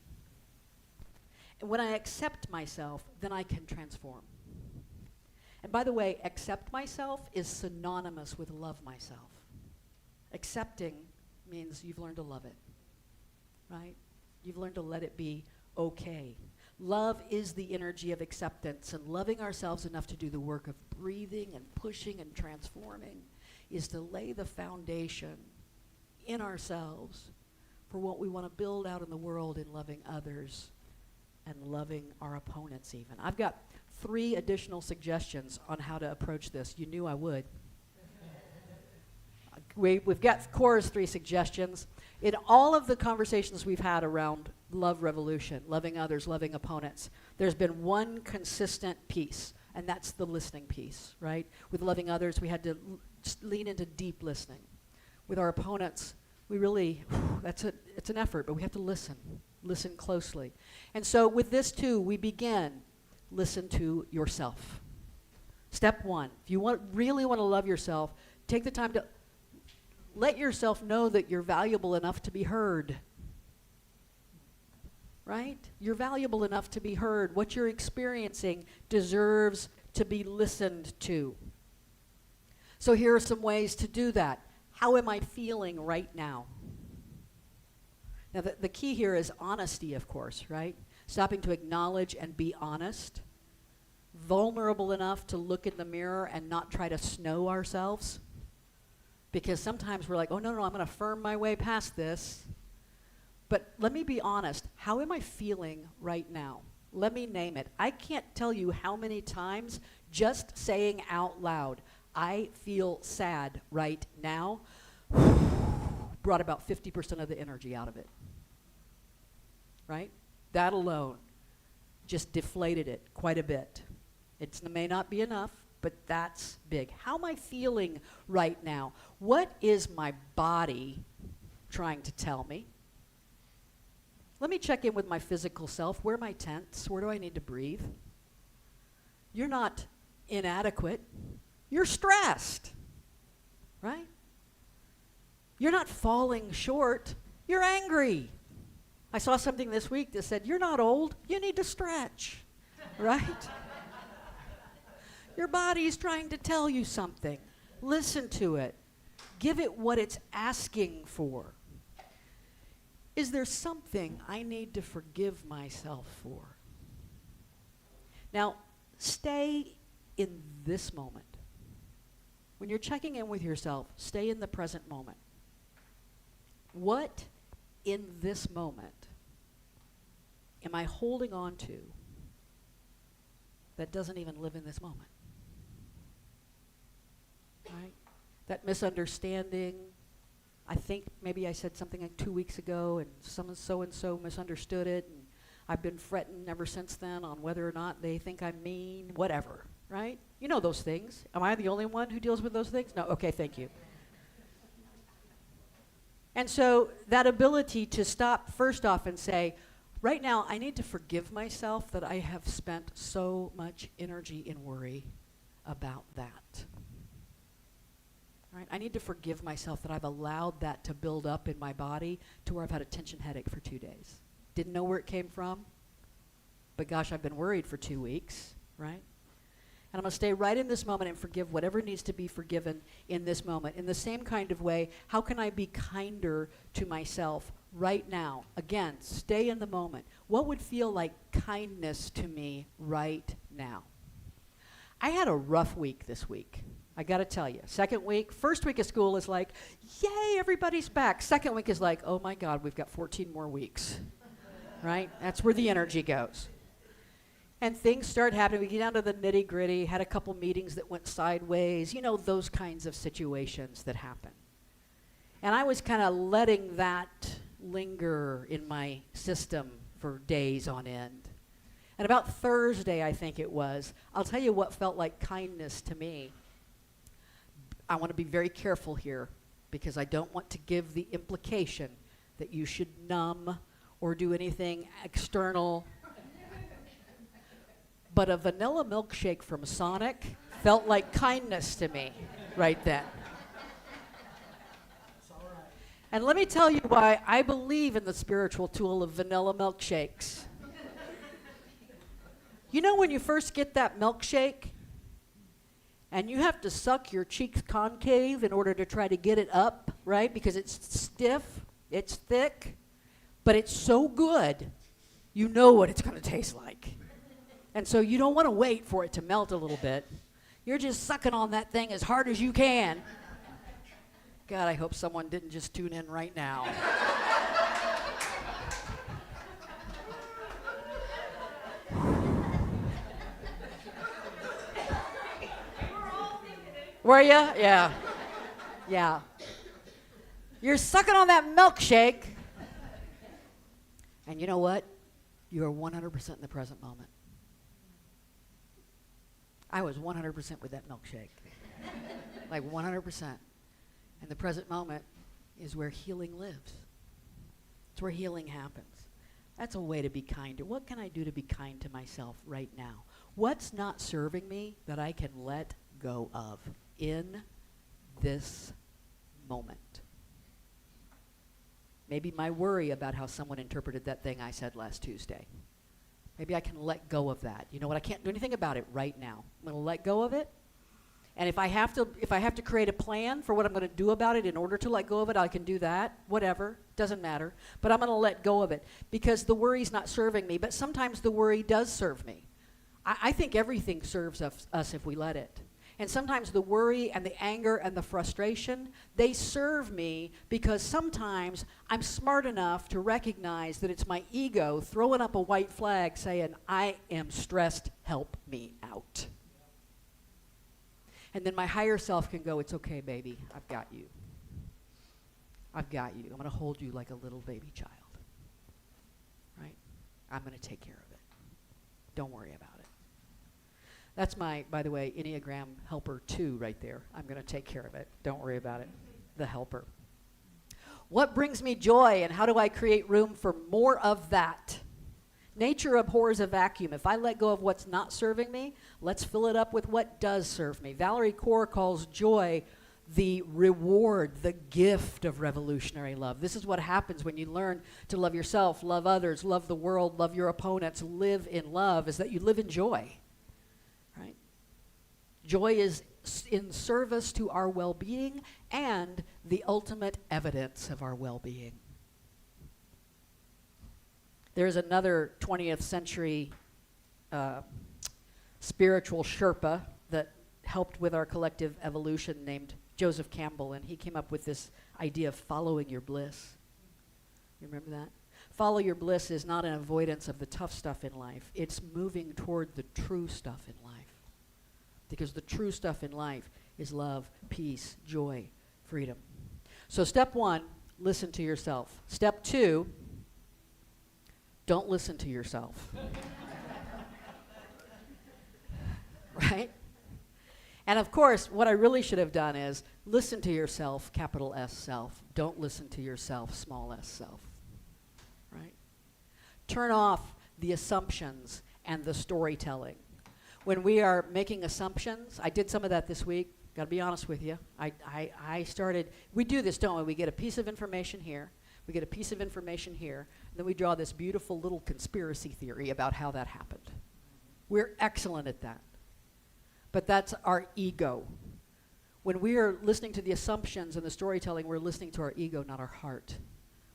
And when I accept myself, then I can transform. And by the way, accept myself is synonymous with love myself. Accepting means you've learned to love it, right? You've learned to let it be okay. Love is the energy of acceptance, and loving ourselves enough to do the work of breathing and pushing and transforming is to lay the foundation in ourselves for what we want to build out in the world in loving others and loving our opponents even. I've got 3 additional suggestions on how to approach this. You knew I would. We've got Cora's 3 suggestions. In all of the conversations we've had around love revolution, loving others, loving opponents, there's been one consistent piece, and that's the listening piece, right? With loving others, we had to lean into deep listening. With our opponents, we really, it's an effort, but we have to listen closely. And so with this too, we begin, listen to yourself. Step 1, if you really want to love yourself, take the time to let yourself know that you're valuable enough to be heard. Right? You're valuable enough to be heard. What you're experiencing deserves to be listened to. So here are some ways to do that. How am I feeling right now? Now the key here is honesty, of course, right? Stopping to acknowledge and be honest. Vulnerable enough to look in the mirror and not try to snow ourselves. Because sometimes we're like, oh, no, I'm going to firm my way past this. But let me be honest. How am I feeling right now? Let me name it. I can't tell you how many times just saying out loud, I feel sad right now, brought about 50% of the energy out of it. Right? That alone just deflated it quite a bit. It may not be enough, but that's big. How am I feeling right now? What is my body trying to tell me? Let me check in with my physical self. Where am I tense? Where do I need to breathe? You're not inadequate. You're stressed, right? You're not falling short. You're angry. I saw something this week that said, you're not old. You need to stretch, right? Your body's trying to tell you something. Listen to it. Give it what it's asking for. Is there something I need to forgive myself for? Now, stay in this moment. When you're checking in with yourself, stay in the present moment. What in this moment am I holding on to that doesn't even live in this moment? Right? That misunderstanding. I think maybe I said something like 2 weeks ago and someone so-and-so misunderstood it, and I've been fretting ever since then on whether or not they think I'm mean, whatever, right? You know those things. Am I the only one who deals with those things? No, okay, thank you. And so that ability to stop first off and say, right now I need to forgive myself that I have spent so much energy in worry about that. Right? I need to forgive myself that I've allowed that to build up in my body to where I've had a tension headache for 2 days. Didn't know where it came from, but gosh, I've been worried for 2 weeks, right? And I'm going to stay right in this moment and forgive whatever needs to be forgiven in this moment. In the same kind of way, how can I be kinder to myself right now? Again, stay in the moment. What would feel like kindness to me right now? I had a rough week this week. I got to tell you. First week of school is like, yay, everybody's back. Second week is like, oh my God, we've got 14 more weeks, right? That's where the energy goes. And things start happening. We get down to the nitty gritty, had a couple meetings that went sideways, you know, those kinds of situations that happen. And I was kind of letting that linger in my system for days on end. And about Thursday, I think it was, I'll tell you what felt like kindness to me. I want to be very careful here because I don't want to give the implication that you should numb or do anything external. But a vanilla milkshake from Sonic felt like kindness to me right then. And let me tell you why I believe in the spiritual tool of vanilla milkshakes. You know when you first get that milkshake and you have to suck your cheeks concave in order to try to get it up, right? Because it's stiff, it's thick, but it's so good, you know what it's going to taste like. And so you don't want to wait for it to melt a little bit. You're just sucking on that thing as hard as you can. God, I hope someone didn't just tune in right now. Were you? Yeah. Yeah. You're sucking on that milkshake. And you know what? You are 100% in the present moment. I was 100% with that milkshake. Like 100%. And the present moment is where healing lives. It's where healing happens. That's a way to be kinder. What can I do to be kind to myself right now? What's not serving me that I can let go of in this moment? Maybe my worry about how someone interpreted that thing I said last Tuesday. Maybe I can let go of that. You know what? I can't do anything about it right now. I'm going to let go of it. And if I have to create a plan for what I'm going to do about it in order to let go of it, I can do that. Whatever. Doesn't matter. But I'm going to let go of it because the worry's not serving me. But sometimes the worry does serve me. I think everything serves us if we let it. And sometimes the worry and the anger and the frustration, they serve me because sometimes I'm smart enough to recognize that it's my ego throwing up a white flag saying, I am stressed, help me out. And then my higher self can go, it's okay, baby, I've got you. I've got you. I'm going to hold you like a little baby child. Right? I'm going to take care of it. Don't worry about it. That's my, by the way, Enneagram helper 2 right there. I'm going to take care of it. Don't worry about it. The helper. What brings me joy and how do I create room for more of that? Nature abhors a vacuum. If I let go of what's not serving me, let's fill it up with what does serve me. Valerie Kaur calls joy the reward, the gift of revolutionary love. This is what happens when you learn to love yourself, love others, love the world, love your opponents, live in love, is that you live in joy. Right? Joy is in service to our well-being and the ultimate evidence of our well-being. There's another 20th century spiritual Sherpa that helped with our collective evolution named Joseph Campbell, and he came up with this idea of following your bliss. You remember that? Follow your bliss is not an avoidance of the tough stuff in life. It's moving toward the true stuff in life. Because the true stuff in life is love, peace, joy, freedom. So step 1, listen to yourself. Step 2, don't listen to yourself. Right? And of course, what I really should have done is listen to yourself, capital S self. Don't listen to yourself, small s self. Right? Turn off the assumptions and the storytelling. When we are making assumptions, I did some of that this week. Got to be honest with you. I started, we do this, don't we? We get a piece of information here. We get a piece of information here. And then we draw this beautiful little conspiracy theory about how that happened. We're excellent at that. But that's our ego. When we are listening to the assumptions and the storytelling, we're listening to our ego, not our heart.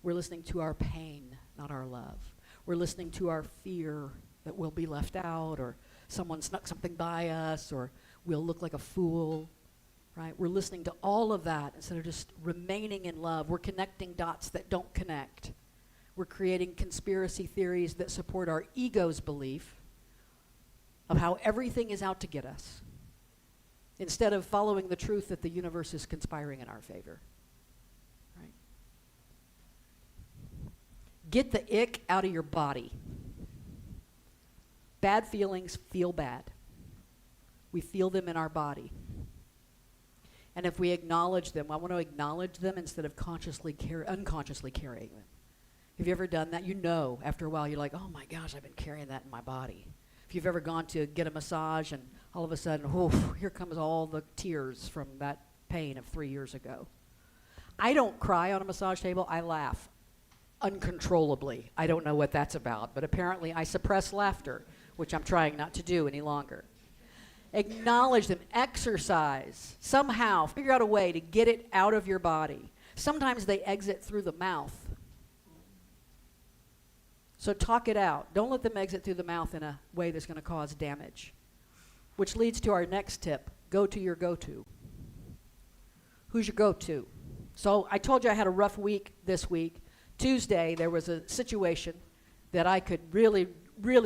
We're listening to our pain, not our love. We're listening to our fear that we'll be left out, or someone snuck something by us, or we'll look like a fool, right? We're listening to all of that instead of just remaining in love. We're connecting dots that don't connect. We're creating conspiracy theories that support our ego's belief of how everything is out to get us, instead of following the truth that the universe is conspiring in our favor. Right? Get the ick out of your body. Bad feelings feel bad. We feel them in our body. And if we acknowledge them, I want to acknowledge them instead of unconsciously carrying them. Have you ever done that? You know, after a while, you're like, oh my gosh, I've been carrying that in my body. If you've ever gone to get a massage and all of a sudden, whoof, here comes all the tears from that pain of 3 years ago. I don't cry on a massage table. I laugh uncontrollably. I don't know what that's about, but apparently I suppress laughter, which I'm trying not to do any longer. Acknowledge them. Exercise. Somehow figure out a way to get it out of your body. Sometimes they exit through the mouth. So talk it out. Don't let them exit through the mouth in a way that's going to cause damage. Which leads to our next tip. Go to your go-to. Who's your go-to? So I told you I had a rough week this week. Tuesday, there was a situation that I could really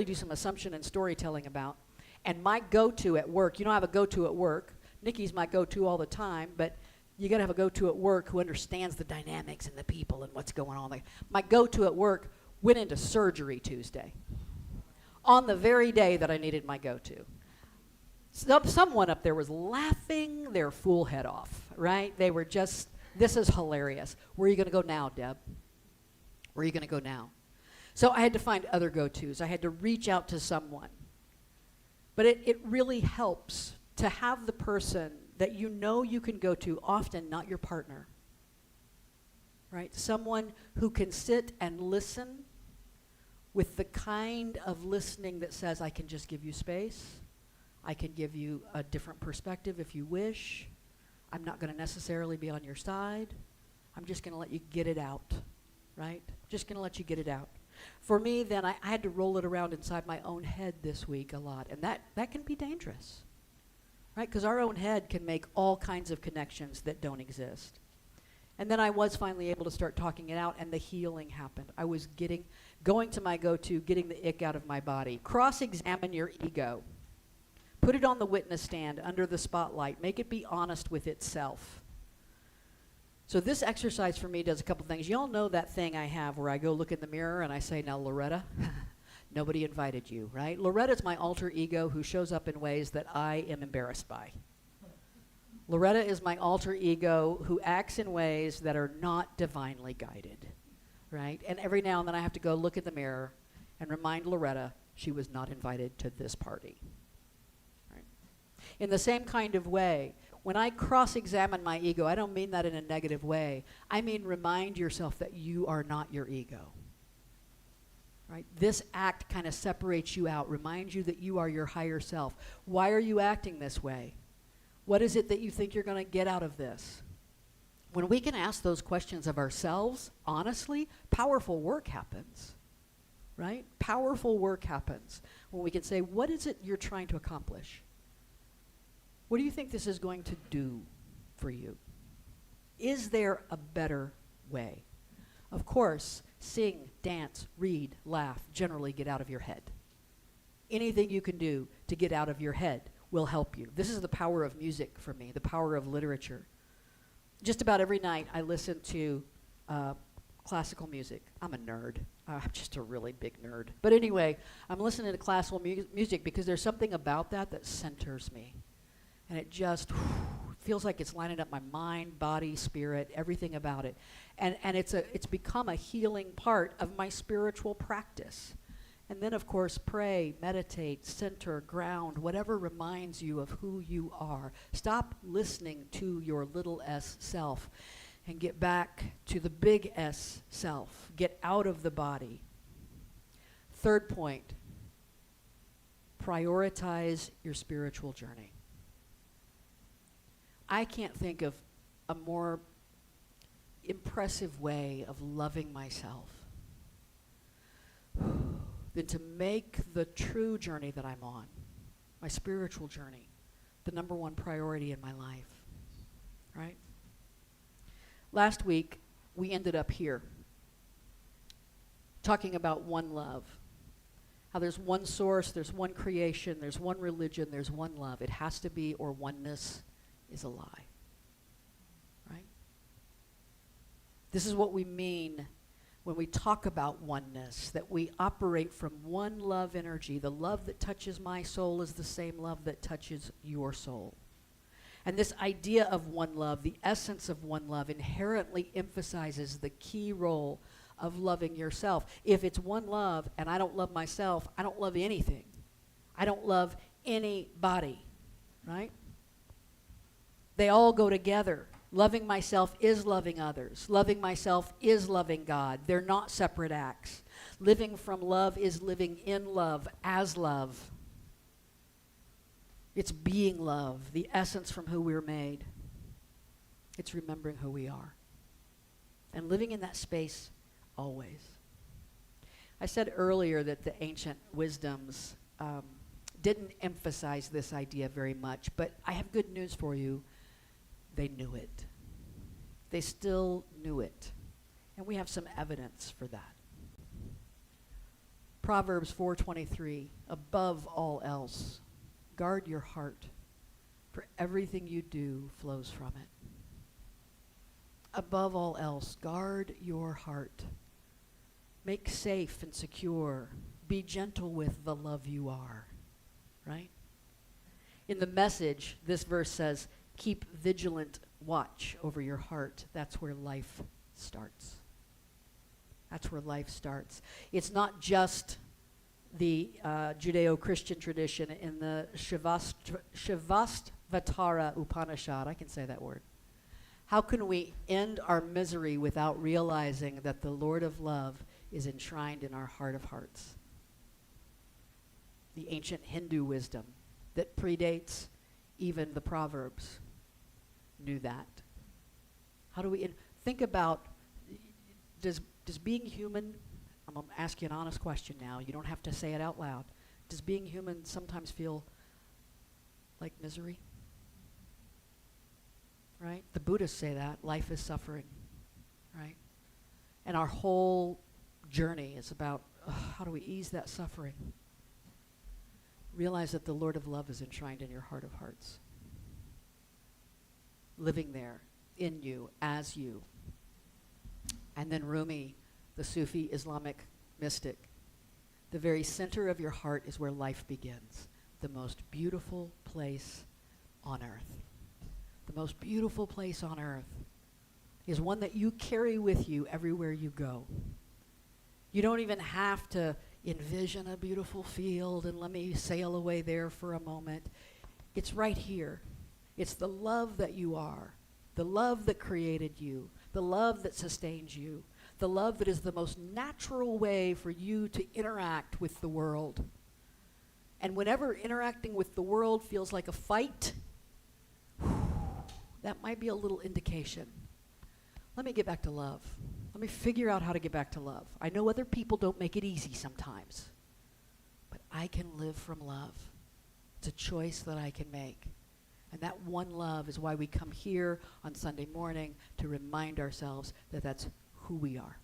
do some assumption and storytelling about. And my go-to at work, you don't have a go-to at work. Nikki's my go-to all the time, but you got to have a go-to at work who understands the dynamics and the people and what's going on. My go-to at work went into surgery Tuesday on the very day that I needed my go-to. Someone up there was laughing their fool head off, right? They were just, this is hilarious. Where are you going to go now, Deb? Where are you going to go now? So I had to find other go-tos. I had to reach out to someone. But it really helps to have the person that you know you can go to, often not your partner, right? Someone who can sit and listen with the kind of listening that says, I can just give you space. I can give you a different perspective if you wish. I'm not going to necessarily be on your side. I'm just going to let you get it out, right? Just going to let you get it out. For me, then, I had to roll it around inside my own head this week a lot, and that can be dangerous, right? Because our own head can make all kinds of connections that don't exist. And then I was finally able to start talking it out, and the healing happened. I was going to my go-to, getting the ick out of my body. Cross-examine your ego. Put it on the witness stand, under the spotlight. Make it be honest with itself. So this exercise for me does a couple things. You all know that thing I have where I go look in the mirror and I say, now, Loretta, nobody invited you, right? Loretta's my alter ego who shows up in ways that I am embarrassed by. Loretta is my alter ego who acts in ways that are not divinely guided, right? And every now and then I have to go look in the mirror and remind Loretta she was not invited to this party. Right? In the same kind of way, when I cross-examine my ego, I don't mean that in a negative way. I mean remind yourself that you are not your ego. Right? This act kind of separates you out, reminds you that you are your higher self. Why are you acting this way? What is it that you think you're going to get out of this? When we can ask those questions of ourselves, honestly, powerful work happens. right? Powerful work happens when we can say, what is it you're trying to accomplish? What do you think this is going to do for you? Is there a better way? Of course, sing, dance, read, laugh, generally get out of your head. Anything you can do to get out of your head will help you. This is the power of music for me, the power of literature. Just about every night I listen to classical music. I'm a nerd. I'm just a really big nerd. But anyway, I'm listening to classical music because there's something about that that centers me. And it just feels like it's lining up my mind, body, spirit, everything about it. And it's become a healing part of my spiritual practice. And then, of course, pray, meditate, center, ground, whatever reminds you of who you are. Stop listening to your little s self and get back to the big S self. Get out of the body. Third point, prioritize your spiritual journey. I can't think of a more impressive way of loving myself than to make the true journey that I'm on, my spiritual journey, the number one priority in my life, right? Last week, we ended up here talking about one love, how there's one source, there's one creation, there's one religion, there's one love. It has to be, or oneness is a lie, right? This is what we mean when we talk about oneness, that we operate from one love energy. The love that touches my soul is the same love that touches your soul. And this idea of one love, the essence of one love, inherently emphasizes the key role of loving yourself. If it's one love and I don't love myself, I don't love anything. I don't love anybody, right? They all go together. Loving myself is loving others. Loving myself is loving God. They're not separate acts. Living from love is living in love, as love. It's being love, the essence from who we're made. It's remembering who we are. And living in that space always. I said earlier that the ancient wisdoms didn't emphasize this idea very much, but I have good news for you. They knew it. They still knew it. And we have some evidence for that. Proverbs 4:23, above all else, guard your heart, for everything you do flows from it. Above all else, guard your heart. Make safe and secure. Be gentle with the love you are, right? In the Message, this verse says, keep vigilant watch over your heart. That's where life starts. That's where life starts. It's not just the Judeo-Christian tradition in the Shivastvatara Upanishad. I can say that word. How can we end our misery without realizing that the Lord of love is enshrined in our heart of hearts? The ancient Hindu wisdom that predates even the Proverbs knew that. How do we think about, does being human, I'm going to ask you an honest question now, you don't have to say it out loud, does being human sometimes feel like misery? Right? The Buddhists say that, life is suffering, right? And our whole journey is about how do we ease that suffering? Realize that the Lord of love is enshrined in your heart of hearts. Living there, in you, as you. And then Rumi, the Sufi Islamic mystic, the very center of your heart is where life begins. The most beautiful place on earth. The most beautiful place on earth is one that you carry with you everywhere you go. You don't even have to envision a beautiful field and let me sail away there for a moment. It's right here. It's the love that you are, the love that created you, the love that sustains you, the love that is the most natural way for you to interact with the world. And whenever interacting with the world feels like a fight, that might be a little indication. Let me get back to love. Let me figure out how to get back to love. I know other people don't make it easy sometimes, but I can live from love. It's a choice that I can make. And that one love is why we come here on Sunday morning to remind ourselves that that's who we are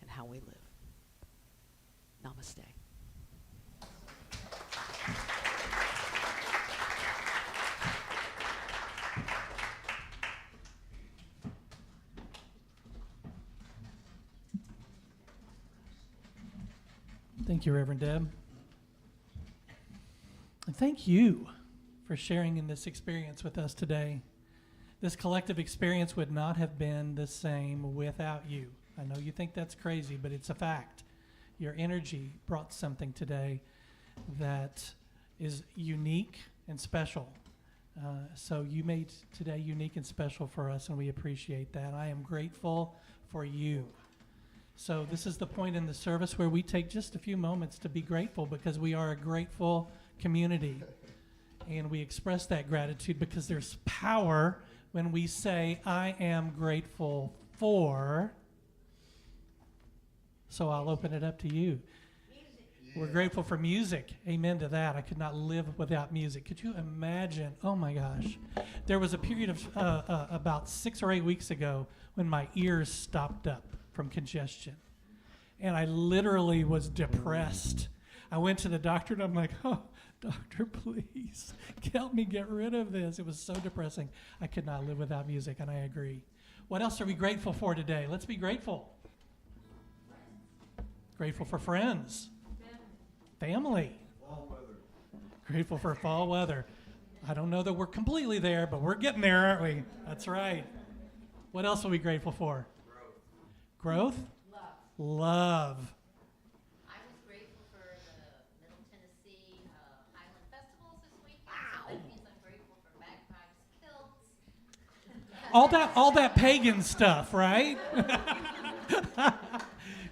and how we live. Namaste. Thank you, Reverend Deb. And thank you for sharing in this experience with us today. This collective experience would not have been the same without you. I know you think that's crazy, but it's a fact. Your energy brought something today that is unique and special. So you made today unique and special for us, and we appreciate that. I am grateful for you. So this is the point in the service where we take just a few moments to be grateful, because we are a grateful community. And we express that gratitude because there's power when we say, I am grateful for. So I'll open it up to you. We're grateful for music. Amen to that. I could not live without music. Could you imagine? Oh my gosh. There was a period of about 6 or 8 weeks ago when my ears stopped up from congestion. And I literally was depressed. I went to the doctor and I'm like, oh, doctor, please help me get rid of this. It was so depressing. I could not live without music, and I agree. What else are we grateful for today? Let's be grateful. Grateful for friends. Family. Fall weather. Grateful for fall weather. I don't know that we're completely there, but we're getting there, aren't we? That's right. What else are we grateful for? Growth? Love. I was grateful for the Middle Tennessee Highland Festivals this weekend. So that means I'm grateful for bagpipes, kilts. All that pagan stuff, right?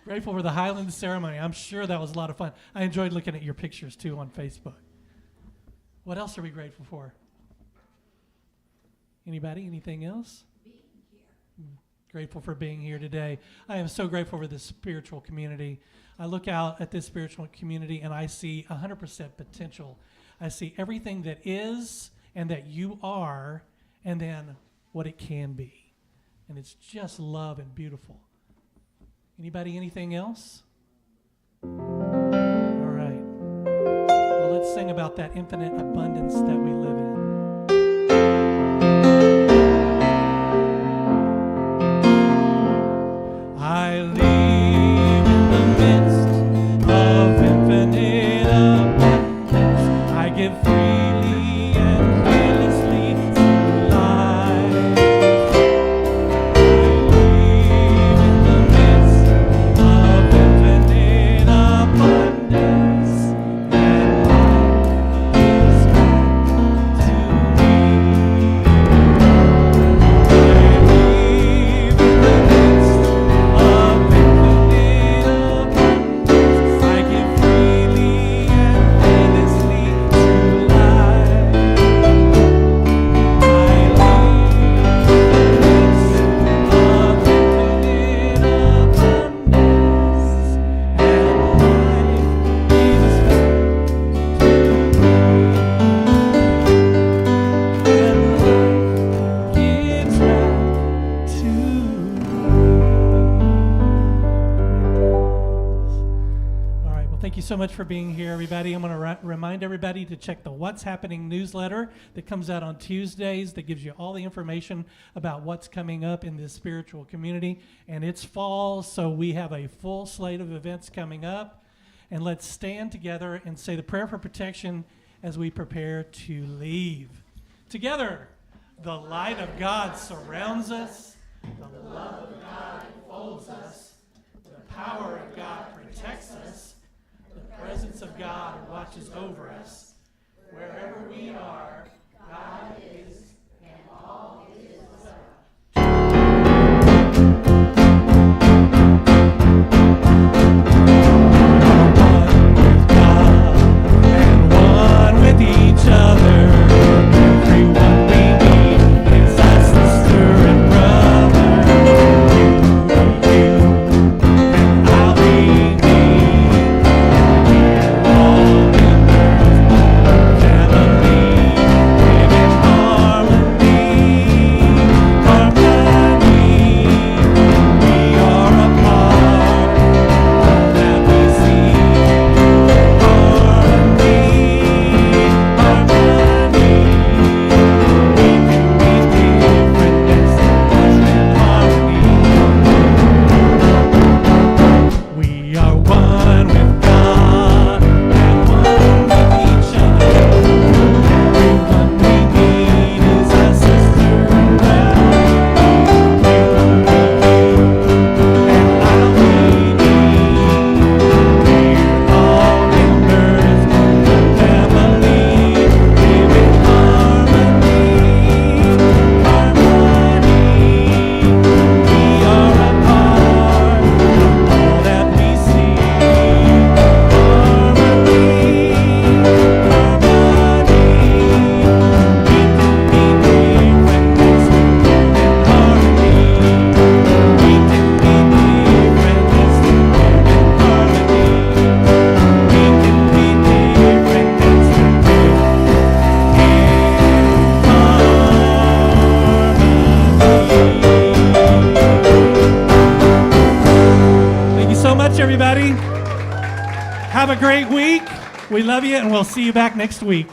Grateful for the Highland ceremony. I'm sure that was a lot of fun. I enjoyed looking at your pictures too on Facebook. What else are we grateful for? Anybody? Anything else? Grateful for being here today. I am so grateful for this spiritual community. I look out at this spiritual community and I see 100% potential. I see everything that is and that you are, and then what it can be. And it's just love and beautiful. Anybody, anything else? All right. Well, let's sing about that infinite abundance that we live in. I live in the midst of infinite abundance. I give freely and fearlessly to life. I live in the midst of infinite abundance, and life is back to me. I live in the midst of infinite abundance. I give freely and fearlessly to life. I live in the midst of infinite abundance, and life gives back to me. And life gives back to me. All right, well, thank you so much for being here, everybody. I'm going to remind everybody to check the What's Happening newsletter that comes out on Tuesdays that gives you all the information about what's coming up in this spiritual community. And it's fall, so we have a full slate of events coming up. And let's stand together and say the prayer for protection as we prepare to leave. Together, the light of God surrounds us, the love of God enfolds us, the power of God protects us, the presence of God watches over us. Wherever we are, God is, and all is well. One with God and one with each other. Everyone we meet is our sister and brother. much, everybody. Have a great week. We love you, and we'll see you back next week.